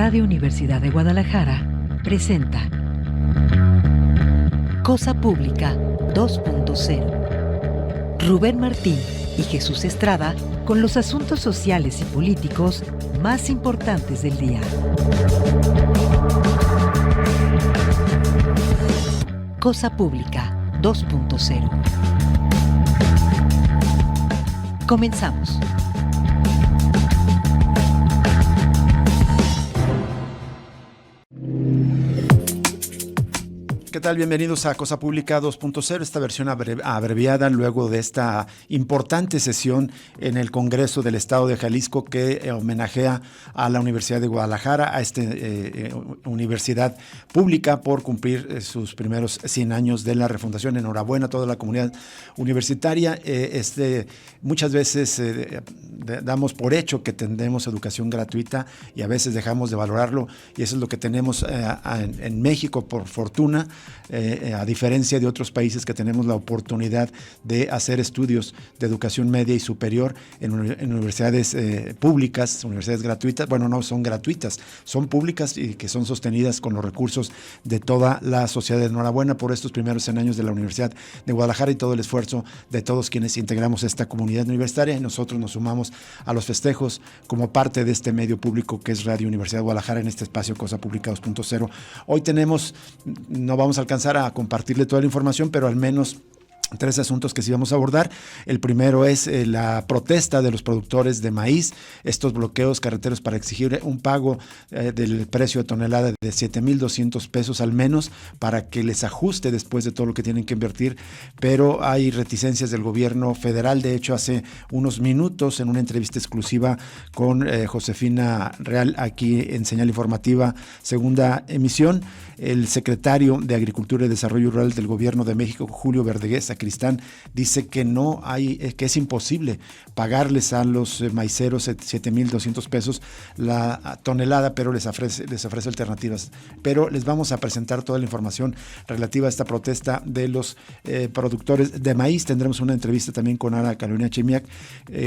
Radio Universidad de Guadalajara presenta Cosa Pública 2.0. Rubén Martín y Jesús Estrada con los asuntos sociales y políticos más importantes del día. Cosa Pública 2.0. Comenzamos. ¿Qué tal? Bienvenidos a Cosa Pública 2.0, esta versión abreviada luego de esta importante sesión en el Congreso del Estado de Jalisco que homenajea a la Universidad de Guadalajara, a esta universidad pública por cumplir sus primeros 100 años de la refundación. Enhorabuena a toda la comunidad universitaria. Muchas veces damos por hecho que tendremos educación gratuita y a veces dejamos de valorarlo, y eso es lo que tenemos en México, por fortuna. A diferencia de otros países que tenemos la oportunidad de hacer estudios de educación media y superior en universidades públicas, universidades gratuitas. Bueno, no son gratuitas, son públicas y que son sostenidas con los recursos de toda la sociedad. Enhorabuena por estos primeros 100 años de la Universidad de Guadalajara y todo el esfuerzo de todos quienes integramos esta comunidad universitaria, y nosotros nos sumamos a los festejos como parte de este medio público que es Radio Universidad de Guadalajara en este espacio Cosa Pública 2.0. Hoy tenemos, no vamos a alcanzar a compartirle toda la información, pero al menos 3 asuntos que sí vamos a abordar. El primero es la protesta de los productores de maíz, estos bloqueos carreteros para exigir un pago del precio de tonelada de 7,200 pesos al menos para que les ajuste después de todo lo que tienen que invertir, pero hay reticencias del gobierno federal. De hecho, hace unos minutos, en una entrevista exclusiva con Josefina Real aquí en Señal Informativa, segunda emisión, el secretario de Agricultura y Desarrollo Rural del Gobierno de México, Julio Verdeguer Sacristán, dice que que es imposible pagarles a los maiceros 7,200 pesos la tonelada, pero les ofrece alternativas. Pero les vamos a presentar toda la información relativa a esta protesta de los productores de maíz. Tendremos una entrevista también con Ana Carolina Chemiak,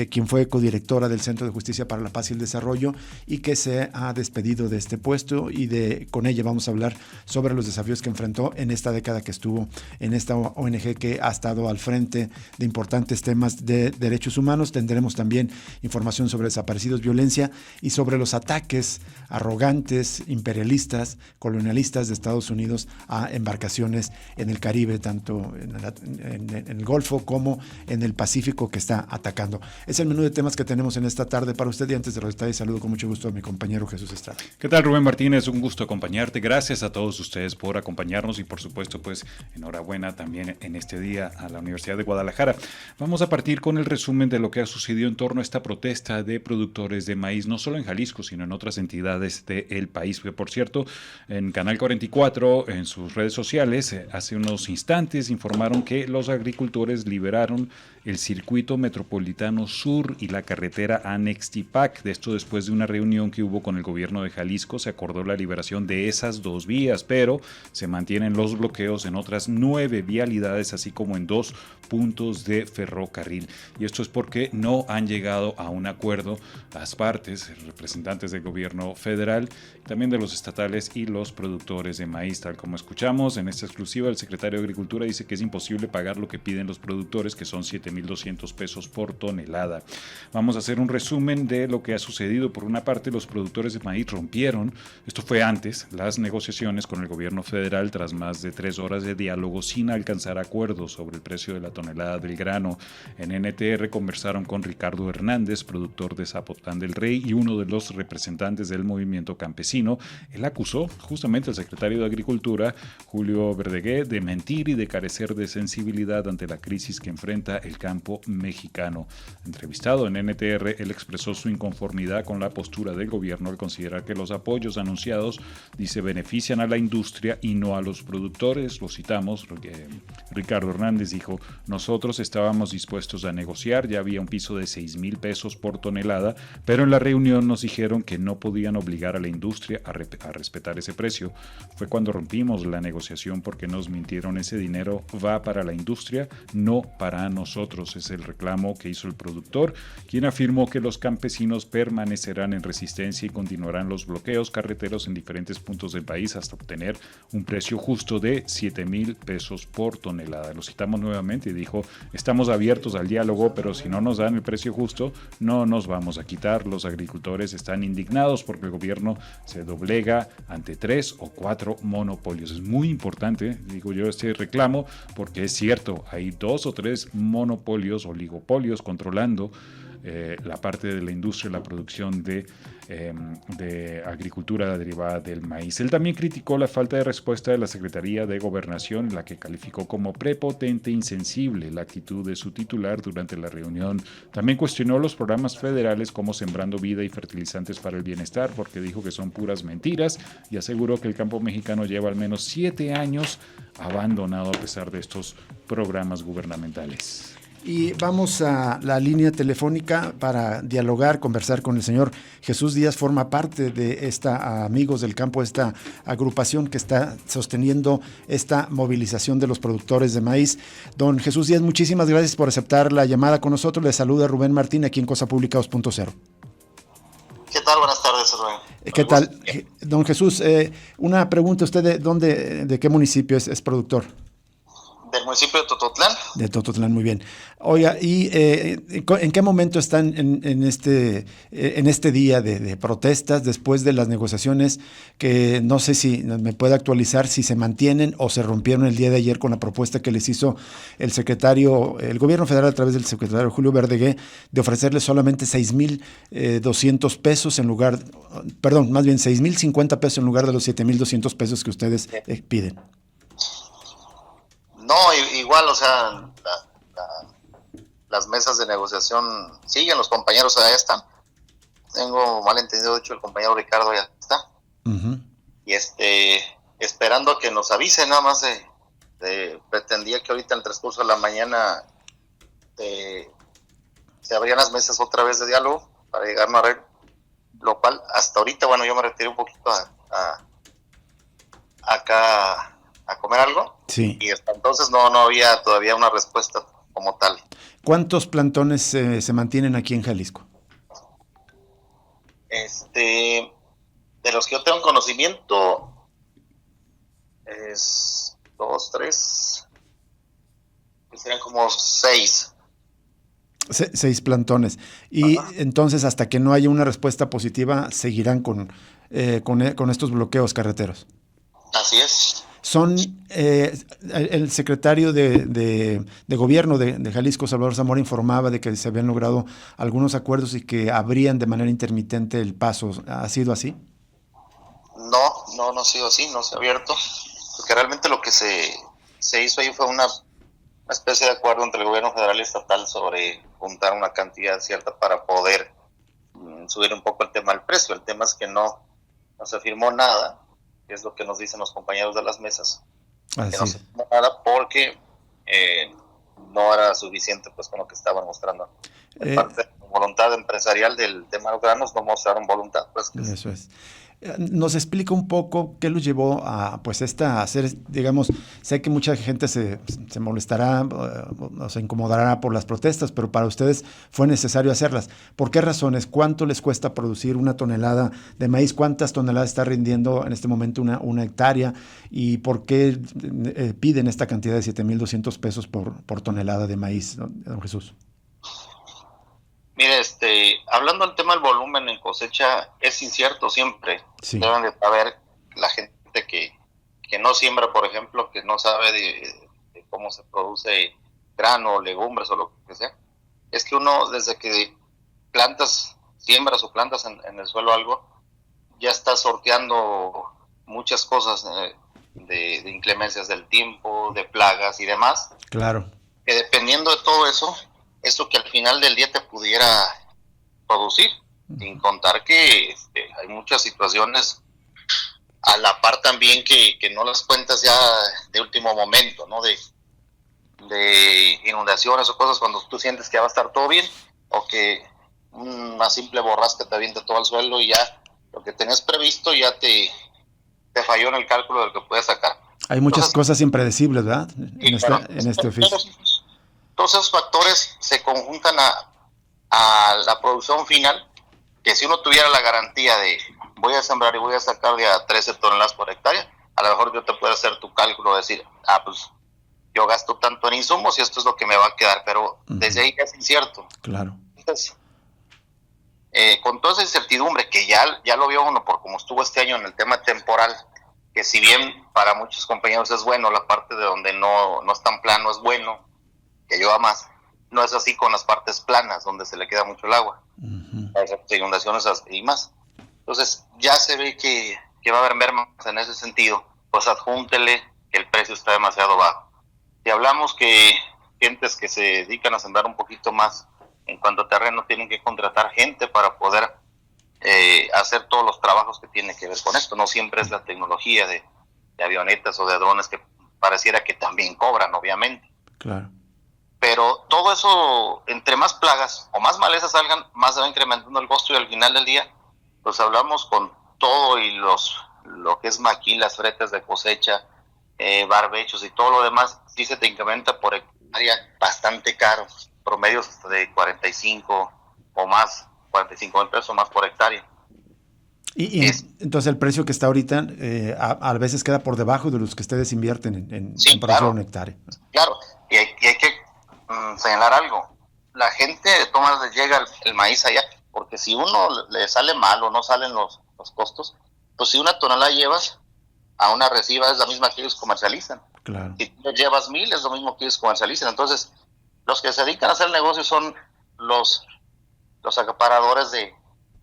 quien fue codirectora del Centro de Justicia para la Paz y el Desarrollo y que se ha despedido de este puesto, y con ella vamos a hablar sobre los desafíos que enfrentó en esta década que estuvo en esta ONG que ha estado al frente de importantes temas de derechos humanos. Tendremos también información sobre desaparecidos, violencia y sobre los ataques arrogantes, imperialistas, colonialistas de Estados Unidos a embarcaciones en el Caribe, tanto en el Golfo como en el Pacífico, que está atacando. Es el menú de temas que tenemos en esta tarde para usted, y antes de los detalles saludo con mucho gusto a mi compañero Jesús Estrada. ¿Qué tal, Rubén Martínez? Un gusto acompañarte. Gracias a todos ustedes por acompañarnos y por supuesto pues enhorabuena también en este día a la Universidad de Guadalajara. Vamos a partir con el resumen de lo que ha sucedido en torno a esta protesta de productores de maíz, no solo en Jalisco, sino en otras entidades del país. Que por cierto, en Canal 44, en sus redes sociales, hace unos instantes informaron que los agricultores liberaron el circuito metropolitano sur y la carretera Anex-Tipac. De esto después de una reunión que hubo con el gobierno de Jalisco, se acordó la liberación de esas 2 vías, pero se mantienen los bloqueos en otras 9 vialidades, así como en 2 puntos de ferrocarril. Y esto es porque no han llegado a un acuerdo las partes, representantes del gobierno federal, también de los estatales y los productores de maíz. Tal como escuchamos en esta exclusiva, el secretario de Agricultura dice que es imposible pagar lo que piden los productores, que son 7,200 pesos por tonelada. Vamos a hacer un resumen de lo que ha sucedido. Por una parte, los productores de maíz rompieron, esto fue antes, las negociaciones con el gobierno federal tras más de 3 horas de diálogo sin alcanzar acuerdos sobre el precio de la tonelada del grano. En NTR conversaron con Ricardo Hernández, productor de Zapotlán del Rey y uno de los representantes del movimiento campesino. Él acusó justamente al secretario de Agricultura, Julio Verdeguer, de mentir y de carecer de sensibilidad ante la crisis que enfrenta el campo mexicano. Entrevistado en NTR, él expresó su inconformidad con la postura del gobierno al considerar que los apoyos anunciados, dice, benefician a la industria y no a los productores. Lo citamos, Ricardo Hernández dijo: nosotros estábamos dispuestos a negociar, ya había un piso de 6,000 pesos por tonelada, pero en la reunión nos dijeron que no podían obligar a la industria a respetar ese precio. Fue cuando rompimos la negociación porque nos mintieron, ese dinero va para la industria, no para nosotros. nosotros, es el reclamo que hizo el productor, quien afirmó que los campesinos permanecerán en resistencia y continuarán los bloqueos carreteros en diferentes puntos del país hasta obtener un precio justo de 7,000 pesos por tonelada. Lo citamos nuevamente y dijo: estamos abiertos al diálogo, pero si no nos dan el precio justo, no nos vamos a quitar. Los agricultores están indignados porque el gobierno se doblega ante 3 o 4 monopolios. Es muy importante, digo yo, este reclamo, porque es cierto, hay 2 o 3 monopolios, oligopolios controlando la parte de la industria, la producción de agricultura derivada del maíz. Él también criticó la falta de respuesta de la Secretaría de Gobernación, la que calificó como prepotente e insensible la actitud de su titular durante la reunión. También cuestionó los programas federales como Sembrando Vida y Fertilizantes para el Bienestar, porque dijo que son puras mentiras, y aseguró que el campo mexicano lleva al menos 7 años abandonado a pesar de estos programas gubernamentales. Y vamos a la línea telefónica para dialogar, conversar con el señor Jesús Díaz. Forma parte de esta Amigos del Campo, esta agrupación que está sosteniendo esta movilización de los productores de maíz. Don Jesús Díaz, muchísimas gracias por aceptar la llamada con nosotros. Le saluda Rubén Martín aquí en Cosa Pública 2.0. ¿Qué tal? Buenas tardes, Rubén. ¿Qué tal? Don Jesús, una pregunta. ¿Usted de qué municipio es productor? Del municipio de Tototlán. De Tototlán, muy bien. Oiga, ¿y en qué momento están en este día de protestas después de las negociaciones que no sé si me puede actualizar si se mantienen o se rompieron el día de ayer con la propuesta que les hizo el gobierno federal a través del secretario Julio Verdegué de ofrecerles solamente 6,200 pesos en lugar, perdón, más bien 6,050 pesos en lugar de los 7,200 pesos que ustedes piden? No, igual, o sea, las mesas de negociación siguen, los compañeros allá están. Tengo mal entendido, de hecho, el compañero Ricardo ya está. Uh-huh. Y esperando a que nos avise, nada más pretendía que ahorita en el transcurso de la mañana se abrían las mesas otra vez de diálogo para llegar a un arreglo, lo cual hasta ahorita, bueno, yo me retiré un poquito acá a comer algo, sí. Y hasta entonces no había todavía una respuesta como tal. ¿Cuántos plantones se mantienen aquí en Jalisco? De los que yo tengo conocimiento, es 2, 3, serían como 6. 6 plantones. Y ajá. Entonces, hasta que no haya una respuesta positiva, seguirán con estos bloqueos carreteros. Así es. Son el secretario de Gobierno de Jalisco, Salvador Zamora, informaba de que se habían logrado algunos acuerdos y que abrían de manera intermitente el paso. ¿Ha sido así? No ha sido así, no se ha abierto, porque realmente lo que se hizo ahí fue una especie de acuerdo entre el gobierno federal y estatal sobre juntar una cantidad cierta para poder subir un poco el tema del precio. El tema es que no se firmó nada, que es lo que nos dicen los compañeros de las mesas, que no se firmó nada porque no era suficiente pues con lo que estaban mostrando. De parte de la voluntad empresarial del tema de los granos no mostraron voluntad. Pues, eso es. ¿Nos explica un poco qué los llevó a hacer, digamos, sé que mucha gente se molestará o se incomodará por las protestas, pero para ustedes fue necesario hacerlas? ¿Por qué razones? ¿Cuánto les cuesta producir una tonelada de maíz? ¿Cuántas toneladas está rindiendo en este momento una hectárea? ¿Y por qué piden esta cantidad de 7,200 pesos por tonelada de maíz, don Jesús? Mire, hablando del tema del volumen en cosecha, es incierto siempre. Sí. Deben de saber la gente que no siembra, por ejemplo, que no sabe de cómo se produce grano, legumbres o lo que sea. Es que uno, desde que siembras o plantas en el suelo algo, ya está sorteando muchas cosas de inclemencias del tiempo, de plagas y demás. Claro. Que dependiendo de todo eso que al final del día te pudiera producir, sin contar que hay muchas situaciones a la par también que no las cuentas ya de último momento, ¿no? De inundaciones o cosas cuando tú sientes que va a estar todo bien, o que una simple borrasca te avienta todo al suelo y ya lo que tenías previsto ya te falló en el cálculo del que puedes sacar. Hay muchas cosas impredecibles, ¿verdad? En este oficio. Todos esos factores se conjuntan a la producción final, que si uno tuviera la garantía de voy a sembrar y voy a sacar de a 13 toneladas por hectárea, a lo mejor yo te puedo hacer tu cálculo, decir, pues yo gasto tanto en insumos y esto es lo que me va a quedar, pero desde ahí es incierto. Claro. Entonces, con toda esa incertidumbre que ya lo vio uno por cómo estuvo este año en el tema temporal, que si bien para muchos compañeros es bueno, la parte de donde no es tan plano es bueno, que lleva más, no es así con las partes planas, donde se le queda mucho el agua, las inundaciones y más. Entonces, ya se ve que va a haber mermas en ese sentido, pues adjúntele que el precio está demasiado bajo. Si hablamos que gentes que se dedican a sembrar un poquito más en cuanto a terreno tienen que contratar gente para poder hacer todos los trabajos que tienen que ver con esto. No siempre es la tecnología de avionetas o de drones, que pareciera que también cobran, obviamente. Claro. Pero todo eso, entre más plagas o más malezas salgan, más se va incrementando el costo, y al final del día, pues hablamos con todo y lo que es maquilas, fretes de cosecha, barbechos y todo lo demás, sí se te incrementa por hectárea bastante caro, promedios hasta de 45 o más, 45,000 pesos más por hectárea. Y entonces el precio que está ahorita a veces queda por debajo de los que ustedes invierten en producción un hectárea. Claro, y hay que señalar algo. La gente de tomas les llega el maíz allá, porque si uno le sale mal o no salen los costos, pues si una tonelada llevas a una reciba es la misma que ellos comercializan. Claro. Si tú llevas 1,000 es lo mismo que ellos comercializan. Entonces, los que se dedican a hacer el negocio son los acaparadores de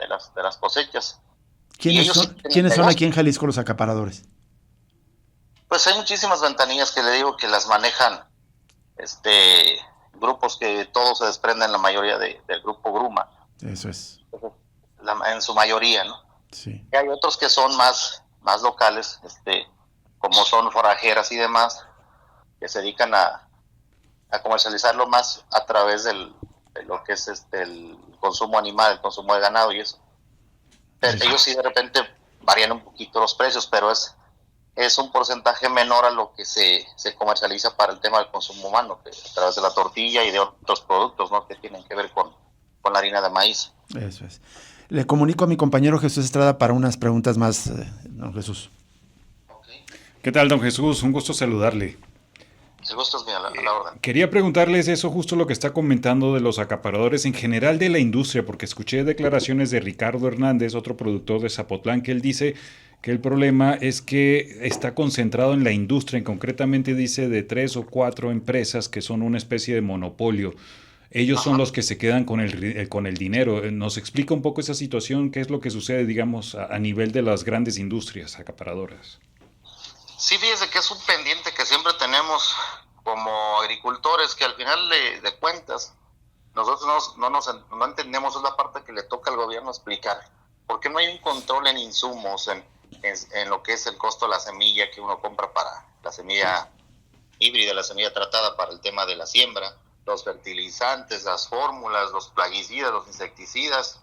las cosechas. ¿Quiénes son aquí en Jalisco los acaparadores? Pues hay muchísimas ventanillas que le digo que las manejan grupos que todos se desprenden, la mayoría del grupo Gruma. Eso es. En su mayoría, ¿no? Sí. Y hay otros que son más locales, como son forajeras y demás, que se dedican a comercializarlo más a través de lo que es el consumo animal, el consumo de ganado y eso. Pero ellos sí de repente varían un poquito los precios, pero es un porcentaje menor a lo que se comercializa para el tema del consumo humano, que a través de la tortilla y de otros productos, ¿no?, que tienen que ver con la harina de maíz. Eso es. Le comunico a mi compañero Jesús Estrada para unas preguntas más, don Jesús. Okay. ¿Qué tal, don Jesús? Un gusto saludarle. El gusto es mío, a la orden. Quería preguntarles eso, justo lo que está comentando de los acaparadores en general de la industria, porque escuché declaraciones de Ricardo Hernández, otro productor de Zapotlán, que él dice que el problema es que está concentrado en la industria, concretamente dice de 3 o 4 empresas que son una especie de monopolio. Ellos son los que se quedan con el dinero. ¿Nos explica un poco esa situación? ¿Qué es lo que sucede, digamos, a nivel de las grandes industrias acaparadoras? Sí, fíjese que es un pendiente que siempre tenemos como agricultores, que al final de cuentas nosotros no entendemos, es la parte que le toca al gobierno explicar. ¿Por qué no hay un control en insumos, en lo que es el costo de la semilla que uno compra para la semilla híbrida, la semilla tratada para el tema de la siembra, los fertilizantes, las fórmulas, los plaguicidas, los insecticidas,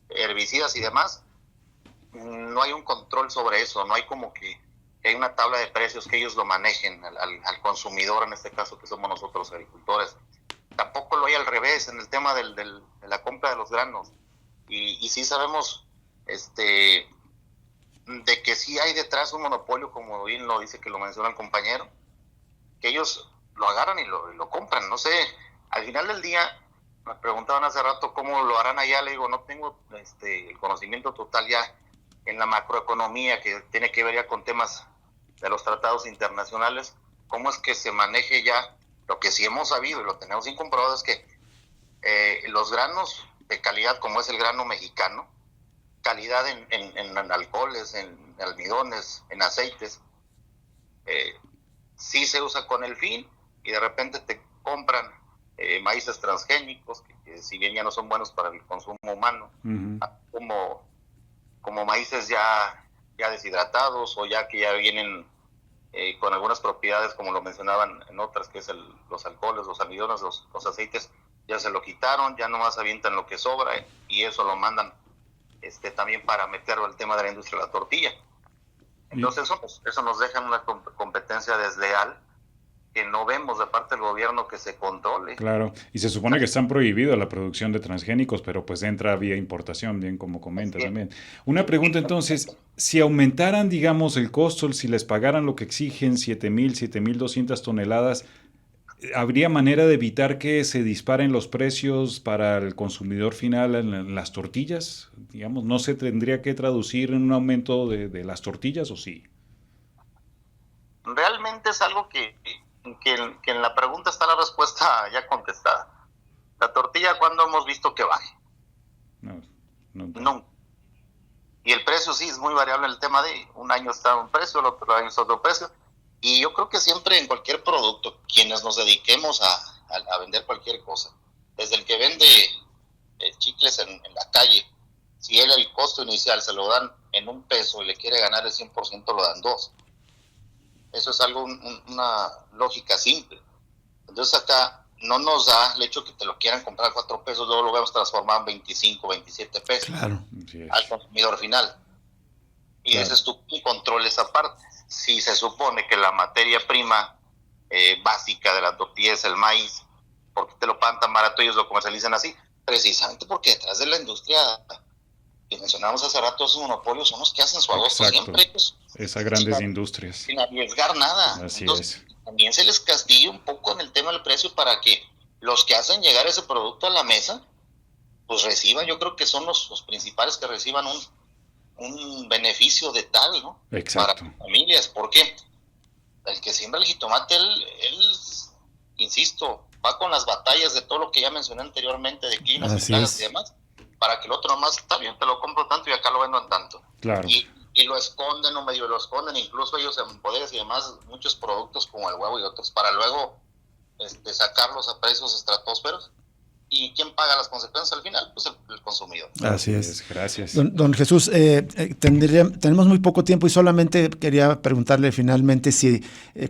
herbicidas y demás? No hay un control sobre eso, no hay como que hay una tabla de precios que ellos lo manejen al consumidor, en este caso que somos nosotros agricultores. Tampoco lo hay al revés en el tema de la compra de los granos. Y sí sabemos de que sí hay detrás un monopolio, como bien lo dice, que lo menciona el compañero, que ellos lo agarran y lo compran. No sé, al final del día me preguntaban hace rato cómo lo harán allá. Le digo, no tengo el conocimiento total ya en la macroeconomía, que tiene que ver ya con temas de los tratados internacionales, cómo es que se maneje ya. Lo que sí hemos sabido y lo tenemos bien comprobado es que los granos de calidad, como es el grano mexicano, calidad en alcoholes, en almidones, en aceites, sí se usa con el fin, y de repente te compran maíces transgénicos, que si bien ya no son buenos para el consumo humano, como maíces ya deshidratados, o ya que ya vienen con algunas propiedades, como lo mencionaban en otras, que es los alcoholes, los almidones, los aceites, ya se lo quitaron, ya nomás avientan lo que sobra, y eso lo mandan también para meterlo al tema de la industria de la tortilla. Entonces eso nos deja en una competencia desleal, que no vemos de parte del gobierno que se controle. Claro, y se supone que están prohibidos la producción de transgénicos, pero pues entra vía importación, bien como comenta también. Una pregunta entonces, si aumentaran, digamos, el costo, si les pagaran lo que exigen, 7,200 toneladas, ¿habría manera de evitar que se disparen los precios para el consumidor final en las tortillas? Digamos, ¿no se tendría que traducir en un aumento de las tortillas o sí? Realmente es algo que en la pregunta está la respuesta ya contestada. La tortilla, ¿cuándo hemos visto que baje? No. Y el precio sí es muy variable en el tema de un año está un precio, el otro año está otro precio. Y yo creo que siempre en cualquier producto, quienes nos dediquemos a vender cualquier cosa, desde el que vende chicles en la calle, si él el costo inicial se lo dan en $1 y le quiere ganar el 100%, lo dan 2. Eso es algo, una lógica simple. Entonces acá no nos da el hecho que te lo quieran comprar a $4, luego lo vamos a transformar en 25, 27 pesos. Claro. Al consumidor final. Y claro, ese es tu control, esa parte. Si se supone que la materia prima básica de la tortilla es el maíz, ¿por qué te lo pagan tan barato y ellos lo comercializan así? Precisamente porque detrás de la industria que mencionamos hace rato, esos monopolios son los que hacen su agosto siempre. Esas grandes industrias. Sin arriesgar nada. Así Entonces, es. También se les castiga un poco en el tema del precio para que los que hacen llegar ese producto a la mesa, pues reciban, yo creo que son los principales que reciban un beneficio de tal, ¿no? Exacto. Para las familias. ¿Por qué? El que siembra el jitomate, él, insisto, va con las batallas de todo lo que ya mencioné anteriormente, de climas y plagas y demás, para que el otro nomás, está bien, te lo compro tanto y acá lo vendo en tanto. Claro. Y lo esconden o medio lo esconden, incluso ellos en poderes y demás, muchos productos como el huevo y otros, para luego sacarlos a precios estratosferos. ¿Y quién paga las consecuencias al final? Pues el consumidor. Así es. Gracias. Don Jesús, tenemos muy poco tiempo y solamente quería preguntarle finalmente si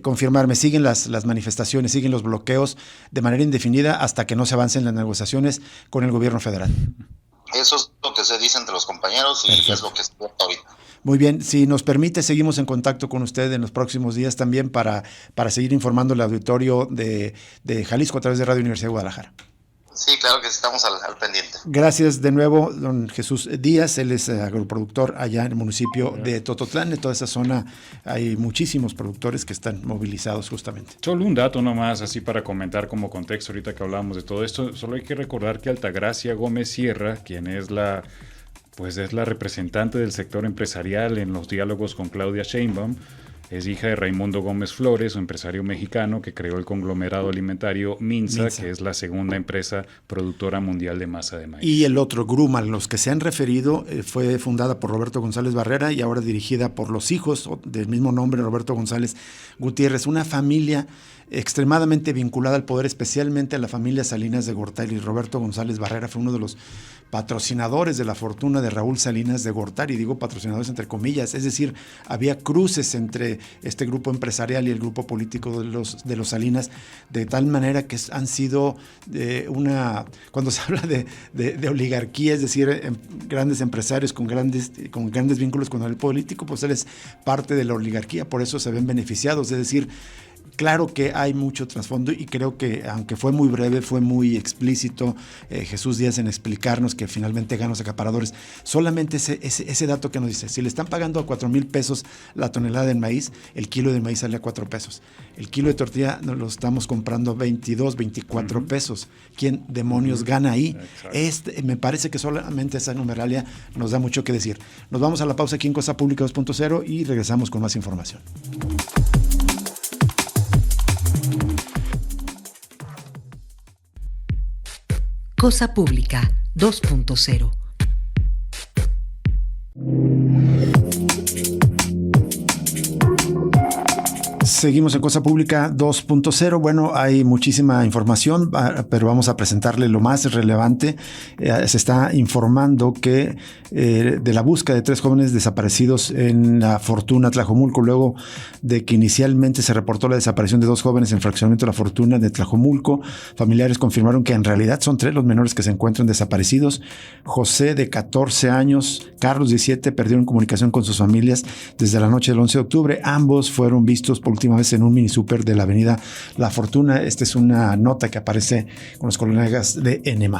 confirmarme, ¿siguen las manifestaciones, siguen los bloqueos de manera indefinida hasta que no se avancen las negociaciones con el gobierno federal? Eso es lo que se dice entre los compañeros y perfecto, es lo que se trata ahorita. Muy bien, si nos permite, seguimos en contacto con usted en los próximos días también para seguir informando al auditorio de Jalisco a través de Radio Universidad de Guadalajara. Sí, claro que estamos al pendiente. Gracias de nuevo, don Jesús Díaz. Él es agroproductor allá en el municipio de Tototlán. En toda esa zona hay muchísimos productores que están movilizados justamente. Solo un dato nomás, así para comentar como contexto ahorita que hablábamos de todo esto. Solo hay que recordar que Altagracia Gómez Sierra, quien es la representante del sector empresarial en los diálogos con Claudia Sheinbaum, es hija de Raimundo Gómez Flores, un empresario mexicano que creó el conglomerado alimentario Minsa, que es la segunda empresa productora mundial de masa de maíz. Y el otro, Grumman, los que se han referido, fue fundada por Roberto González Barrera y ahora dirigida por los hijos del mismo nombre, Roberto González Gutiérrez, una familia extremadamente vinculada al poder, especialmente a la familia Salinas de Gortari. Roberto González Barrera fue uno de los patrocinadores de la fortuna de Raúl Salinas de Gortari, digo patrocinadores entre comillas, es decir, había cruces entre este grupo empresarial y el grupo político de los Salinas, de tal manera que han sido cuando se habla de oligarquía, es decir, grandes empresarios con grandes vínculos con el político, pues él es parte de la oligarquía, por eso se ven beneficiados, es decir, claro que hay mucho trasfondo y creo que, aunque fue muy breve, fue muy explícito Jesús Díaz en explicarnos que finalmente ganan los acaparadores. Solamente ese dato que nos dice, si le están pagando a 4,000 pesos la tonelada del maíz, el kilo de maíz sale a 4 pesos. El kilo de tortilla nos lo estamos comprando a 22, 24 pesos. ¿Quién demonios gana ahí? Me parece que solamente esa numeralia nos da mucho que decir. Nos vamos a la pausa aquí en Cosa Pública 2.0 y regresamos con más información. Cosa Pública 2.0. Seguimos en Cosa Pública 2.0. Bueno, hay muchísima información, pero vamos a presentarle lo más relevante. Se está informando que de la búsqueda de 3 jóvenes desaparecidos en La Fortuna, Tlajomulco, luego de que inicialmente se reportó la desaparición de 2 jóvenes en fraccionamiento de La Fortuna de Tlajomulco. Familiares confirmaron que en realidad son 3 los menores que se encuentran desaparecidos. José, de 14 años, Carlos, 17, perdieron comunicación con sus familias desde la noche del 11 de octubre. Ambos fueron vistos por última última vez en un mini súper de la avenida La Fortuna. Esta es una nota que aparece con los colegas de N+.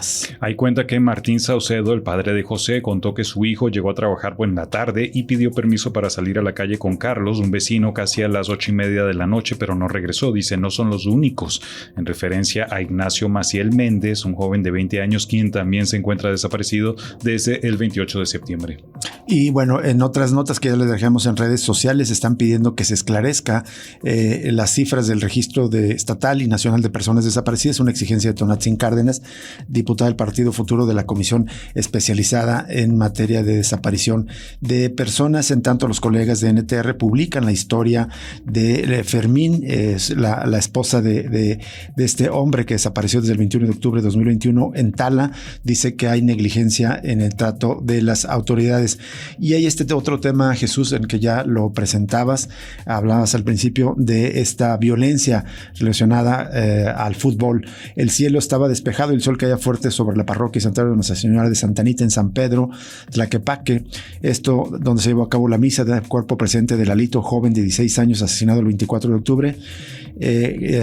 Ahí cuenta que Martín Saucedo, el padre de José, contó que su hijo llegó a trabajar en la tarde y pidió permiso para salir a la calle con Carlos, un vecino, casi a las 8:30 de la noche, pero no regresó. Dice, no son los únicos, en referencia a Ignacio Maciel Méndez, un joven de 20 años, quien también se encuentra desaparecido desde el 28 de septiembre. Y bueno, en otras notas que ya les dejamos en redes sociales, están pidiendo que se esclarezca las cifras del registro estatal y nacional de personas desaparecidas, una exigencia de Tonantzin Cárdenas, diputada del Partido Futuro de la Comisión Especializada en Materia de Desaparición de Personas. En tanto, los colegas de NTR publican la historia de Fermín, la esposa de este hombre que desapareció desde el 21 de octubre de 2021 en Tala. Dice que hay negligencia en el trato de las autoridades. Y hay este otro tema, Jesús, en que ya lo presentabas, hablabas al principio de esta violencia relacionada al fútbol. El cielo estaba despejado y el sol caía fuerte sobre la parroquia y santuario de Nuestra Señora de Santa Anita en San Pedro, Tlaquepaque. Esto donde se llevó a cabo la misa del cuerpo presente de Lalito, joven de 16 años, asesinado el 24 de octubre.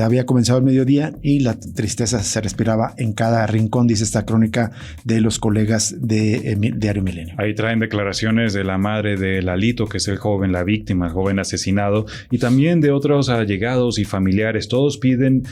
Había comenzado el mediodía y la tristeza se respiraba en cada rincón, dice esta crónica de los colegas de Diario Milenio. Ahí traen declaraciones de la madre de Lalito, que es el joven, la víctima, el joven asesinado, y también de otros allegados y familiares. Todos piden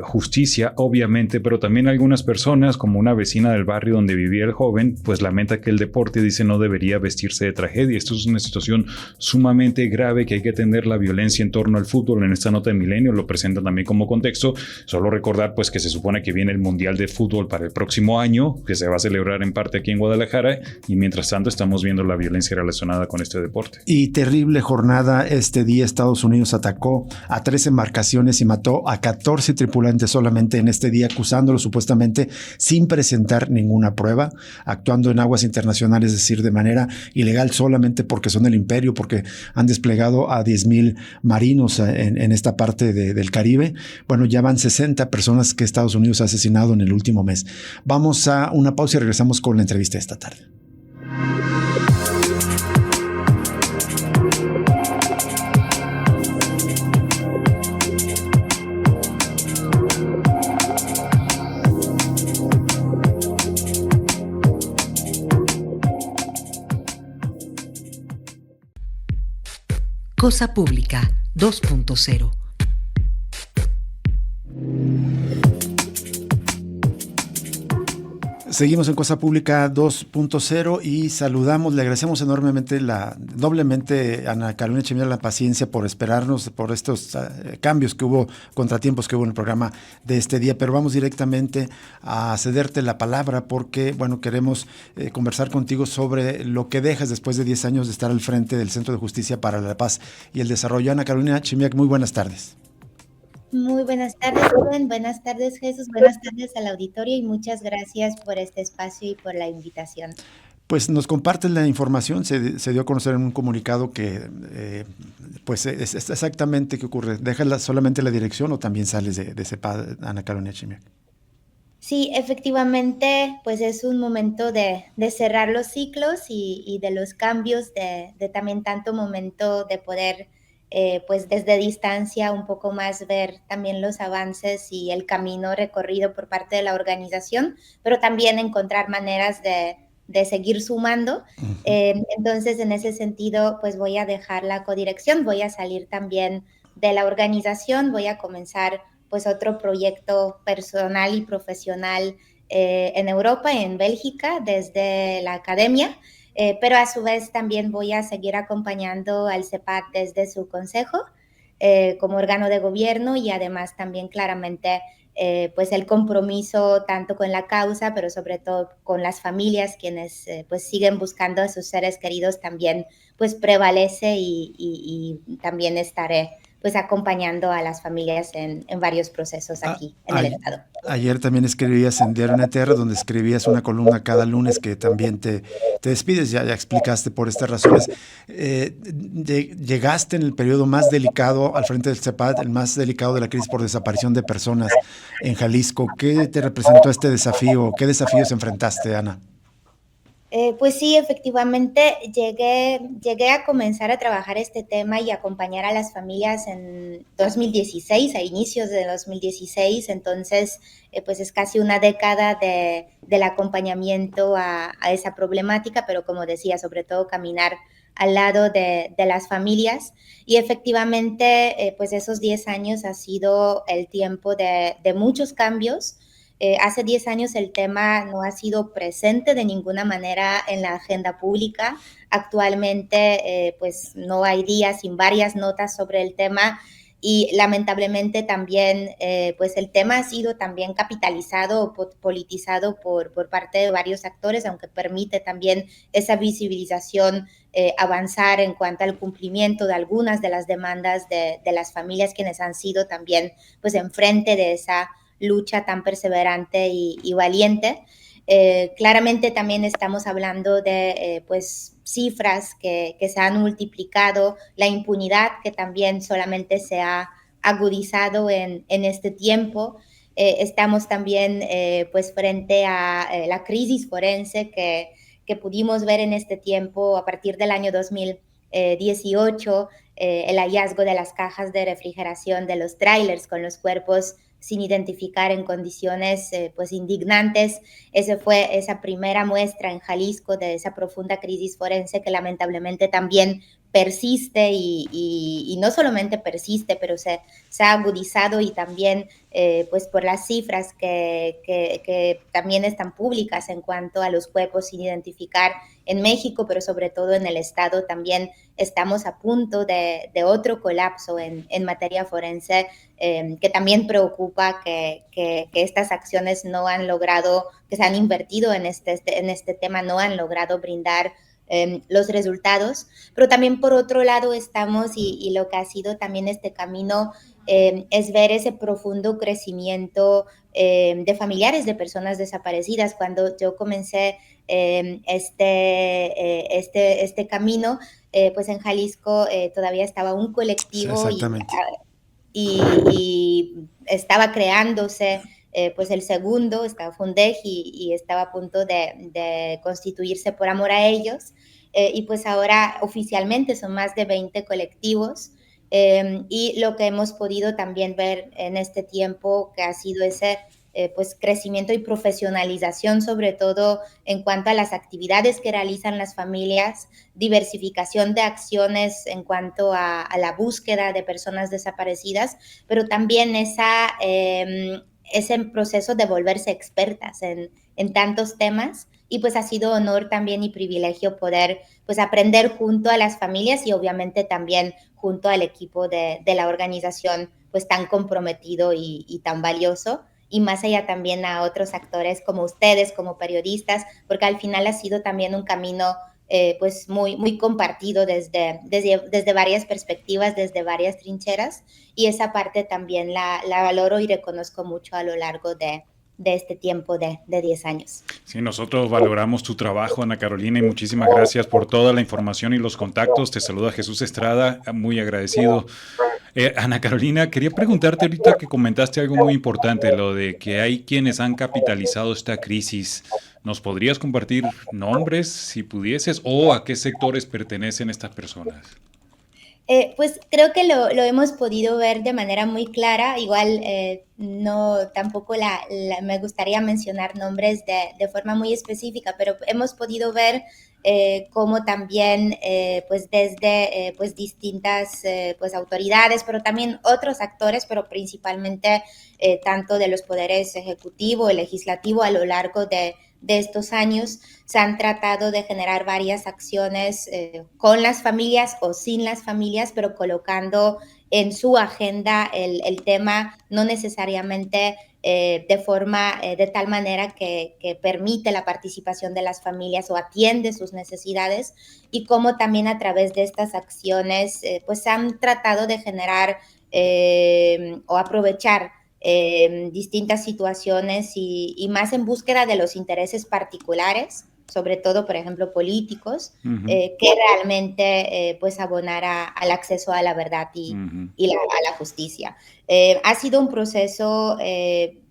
justicia, obviamente, pero también algunas personas, como una vecina del barrio donde vivía el joven, pues lamenta que el deporte, dice, no debería vestirse de tragedia. Esto es una situación sumamente grave, que hay que atender la violencia en torno al fútbol. En esta nota de Milenio lo presentan también como contexto. Solo recordar pues que se supone que viene el Mundial de Fútbol para el próximo año, que se va a celebrar en parte aquí en Guadalajara, y mientras tanto estamos viendo la violencia relacionada con este deporte. Y terrible jornada este día. Estados Unidos atacó a 3 embarcaciones y mató a 14 tripulantes solamente en este día, acusándolos supuestamente sin presentar ninguna prueba, actuando en aguas internacionales, es decir, de manera ilegal, solamente porque son el imperio, porque han desplegado a 10,000 marinos en esta parte del Caribe. Bueno, ya van 60 personas que Estados Unidos ha asesinado en el último mes. Vamos a una pausa y regresamos con la entrevista de esta tarde. Cosa Pública 2.0. Seguimos en Cosa Pública 2.0 y saludamos, le agradecemos enormemente, doblemente a Ana Carolina Echemilla la paciencia por esperarnos, por estos cambios que hubo, contratiempos que hubo en el programa de este día, pero vamos directamente a cederte la palabra porque, bueno, queremos conversar contigo sobre lo que dejas después de 10 años de estar al frente del Centro de Justicia para la Paz y el Desarrollo. Ana Carolina Echemilla, muy buenas tardes. Muy buenas tardes, Rubén. Buenas tardes, Jesús. Buenas tardes al auditorio y muchas gracias por este espacio y por la invitación. Pues nos compartes la información, se dio a conocer en un comunicado que pues es exactamente qué ocurre. ¿Dejas solamente la dirección o también sales de CEPAD, Ana Carolina Echemilla? Sí, efectivamente, pues es un momento de cerrar los ciclos y de los cambios, de también tanto momento de poder pues desde distancia un poco más ver también los avances y el camino recorrido por parte de la organización, pero también encontrar maneras de seguir sumando. Entonces, en ese sentido, pues voy a dejar la codirección, voy a salir también de la organización, voy a comenzar pues otro proyecto personal y profesional en Europa, en Bélgica, desde la academia. Pero a su vez también voy a seguir acompañando al CEPAD desde su consejo como órgano de gobierno y además también claramente pues el compromiso tanto con la causa, pero sobre todo con las familias quienes pues siguen buscando a sus seres queridos también pues prevalece y también estaré pues acompañando a las familias en varios procesos aquí en el Estado. Ayer también escribías en Diario NTR, donde escribías una columna cada lunes que también te despides, ya explicaste por estas razones. Llegaste en el periodo más delicado al frente del CEPAD, el más delicado de la crisis por desaparición de personas en Jalisco. ¿Qué te representó este desafío? ¿Qué desafíos enfrentaste, Ana? Pues sí, efectivamente, llegué a comenzar a trabajar este tema y acompañar a las familias en 2016, a inicios de 2016, entonces pues es casi una década del acompañamiento a esa problemática, pero como decía, sobre todo caminar al lado de las familias y efectivamente pues esos 10 años ha sido el tiempo de muchos cambios. Hace 10 años el tema no ha sido presente de ninguna manera en la agenda pública. Actualmente, pues no hay día sin varias notas sobre el tema y lamentablemente también, pues el tema ha sido también capitalizado o politizado por parte de varios actores, aunque permite también esa visibilización avanzar en cuanto al cumplimiento de algunas de las demandas de las familias quienes han sido también pues enfrente de esa lucha tan perseverante y valiente. Claramente también estamos hablando de pues cifras que se han multiplicado, la impunidad que también solamente se ha agudizado en este tiempo. Estamos también pues frente a la crisis forense que pudimos ver en este tiempo a partir del año 2018, el hallazgo de las cajas de refrigeración de los trailers con los cuerpos sin identificar en condiciones pues indignantes. Esa fue esa primera muestra en Jalisco de esa profunda crisis forense que lamentablemente también persiste y no solamente persiste, pero se ha agudizado y también pues por las cifras que también están públicas en cuanto a los cuerpos sin identificar en México, pero sobre todo en el Estado también estamos a punto de otro colapso en materia forense que también preocupa que estas acciones no han logrado, que se han invertido en este tema, no han logrado brindar los resultados, pero también por otro lado estamos y lo que ha sido también este camino es ver ese profundo crecimiento de familiares de personas desaparecidas. Cuando yo comencé este camino, pues en Jalisco todavía estaba un Sí, colectivo exactamente. y estaba creándose pues el segundo, estaba Fundej y estaba a punto de constituirse por amor a ellos. Y pues ahora oficialmente son más de 20 colectivos. Y lo que hemos podido también ver en este tiempo que ha sido ese pues crecimiento y profesionalización, sobre todo en cuanto a las actividades que realizan las familias, diversificación de acciones en cuanto a la búsqueda de personas desaparecidas, pero también ese proceso de volverse expertas en tantos temas. Y pues ha sido honor también y privilegio poder pues aprender junto a las familias y obviamente también junto al equipo de la organización pues tan comprometido y tan valioso y más allá también a otros actores como ustedes, como periodistas, porque al final ha sido también un camino pues muy compartido desde varias perspectivas, desde varias trincheras y esa parte también la valoro y reconozco mucho a lo largo de este tiempo de 10 años. Sí, nosotros valoramos tu trabajo, Ana Carolina, y muchísimas gracias por toda la información y los contactos. Te saluda Jesús Estrada, muy agradecido. Ana Carolina, quería preguntarte ahorita que comentaste algo muy importante, lo de que hay quienes han capitalizado esta crisis. ¿Nos podrías compartir nombres, si pudieses, o a qué sectores pertenecen estas personas? Pues creo que lo hemos podido ver de manera muy clara. Igual no tampoco me gustaría mencionar nombres de forma muy específica, pero hemos podido ver cómo también pues desde pues distintas pues autoridades, pero también otros actores, pero principalmente tanto de los poderes ejecutivo y legislativo a lo largo de estos años se han tratado de generar varias acciones con las familias o sin las familias, pero colocando en su agenda el tema no necesariamente de forma, de tal manera que permite la participación de las familias o atiende sus necesidades y cómo también a través de estas acciones pues han tratado de generar o aprovechar distintas situaciones y más en búsqueda de los intereses particulares sobre todo, por ejemplo, políticos, que realmente pues abonara al acceso a la verdad y a la justicia. Ha sido un proceso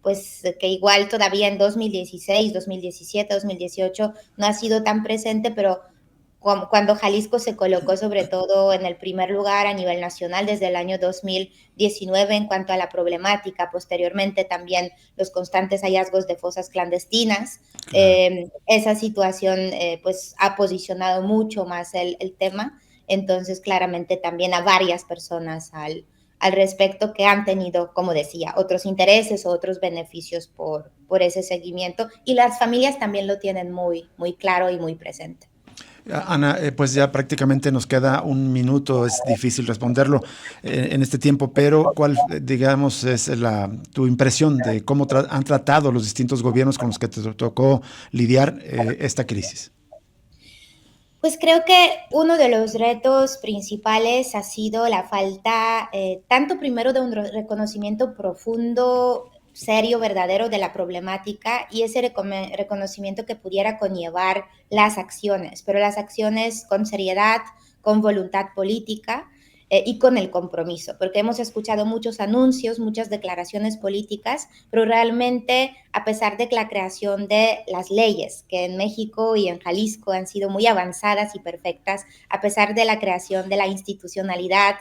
pues que igual todavía en 2016, 2017, 2018 no ha sido tan presente, pero cuando Jalisco se colocó sobre todo en el primer lugar a nivel nacional desde el año 2019 en cuanto a la problemática, posteriormente también los constantes hallazgos de fosas clandestinas, esa situación pues ha posicionado mucho más el tema, entonces claramente también a varias personas al respecto que han tenido, como decía, otros intereses o otros beneficios por ese seguimiento, y las familias también lo tienen muy, muy claro y muy presente. Ana, pues ya prácticamente nos queda un minuto, es difícil responderlo en este tiempo, pero ¿cuál, digamos, es tu impresión de cómo han tratado los distintos gobiernos con los que te tocó lidiar esta crisis? Pues creo que uno de los retos principales ha sido la falta, tanto primero de un reconocimiento profundo, serio, verdadero de la problemática y ese reconocimiento que pudiera conllevar las acciones, pero las acciones con seriedad, con voluntad política y con el compromiso, porque hemos escuchado muchos anuncios, muchas declaraciones políticas, pero realmente a pesar de que la creación de las leyes, que en México y en Jalisco han sido muy avanzadas y perfectas, a pesar de la creación de la institucionalidad,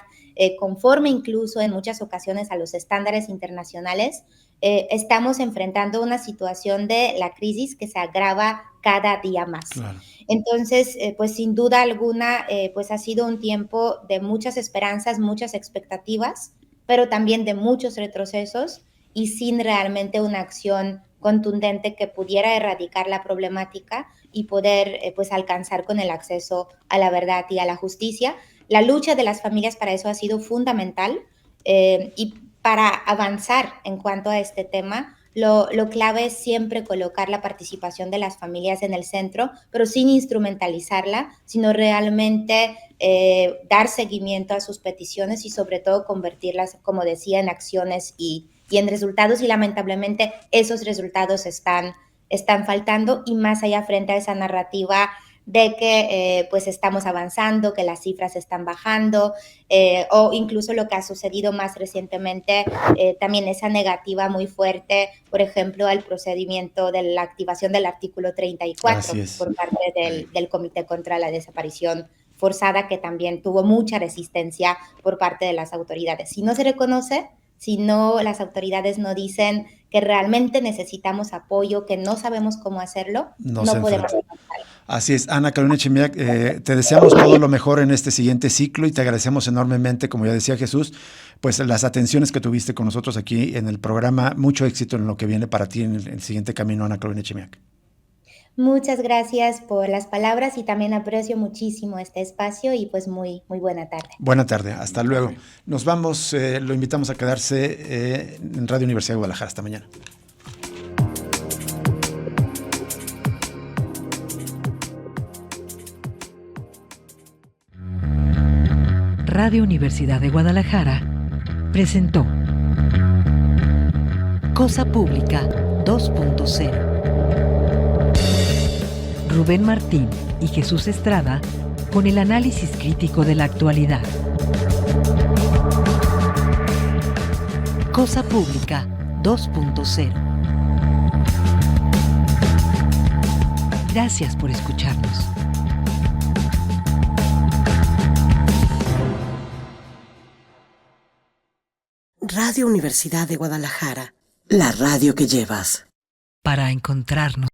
conforme incluso en muchas ocasiones a los estándares internacionales, estamos enfrentando una situación de la crisis que se agrava cada día más. Claro. Entonces, pues sin duda alguna, pues ha sido un tiempo de muchas esperanzas, muchas expectativas, pero también de muchos retrocesos y sin realmente una acción contundente que pudiera erradicar la problemática y poder pues alcanzar con el acceso a la verdad y a la justicia. La lucha de las familias para eso ha sido fundamental y para avanzar en cuanto a este tema, lo clave es siempre colocar la participación de las familias en el centro, pero sin instrumentalizarla, sino realmente dar seguimiento a sus peticiones y sobre todo convertirlas, como decía, en acciones y en resultados, y lamentablemente esos resultados están faltando, y más allá frente a esa narrativa de que pues estamos avanzando, que las cifras están bajando, o incluso lo que ha sucedido más recientemente, también esa negativa muy fuerte, por ejemplo, al procedimiento de la activación del artículo 34 por parte del Comité contra la Desaparición Forzada, que también tuvo mucha resistencia por parte de las autoridades. Si no se reconoce, si no, las autoridades no dicen que realmente necesitamos apoyo, que no sabemos cómo hacerlo, no podemos avanzar. Así es, Ana Carolina Echemiak, te deseamos todo lo mejor en este siguiente ciclo y te agradecemos enormemente, como ya decía Jesús, pues las atenciones que tuviste con nosotros aquí en el programa. Mucho éxito en lo que viene para ti en el siguiente camino, Ana Carolina Echemiak. Muchas gracias por las palabras y también aprecio muchísimo este espacio y pues muy, muy buena tarde. Buena tarde, hasta luego. Nos vamos, lo invitamos a quedarse en Radio Universidad de Guadalajara. Hasta mañana. Radio Universidad de Guadalajara presentó Cosa Pública 2.0. Rubén Martín y Jesús Estrada con el análisis crítico de la actualidad. Cosa Pública 2.0. Gracias por escucharnos. Radio Universidad de Guadalajara, la radio que llevas. Para encontrarnos.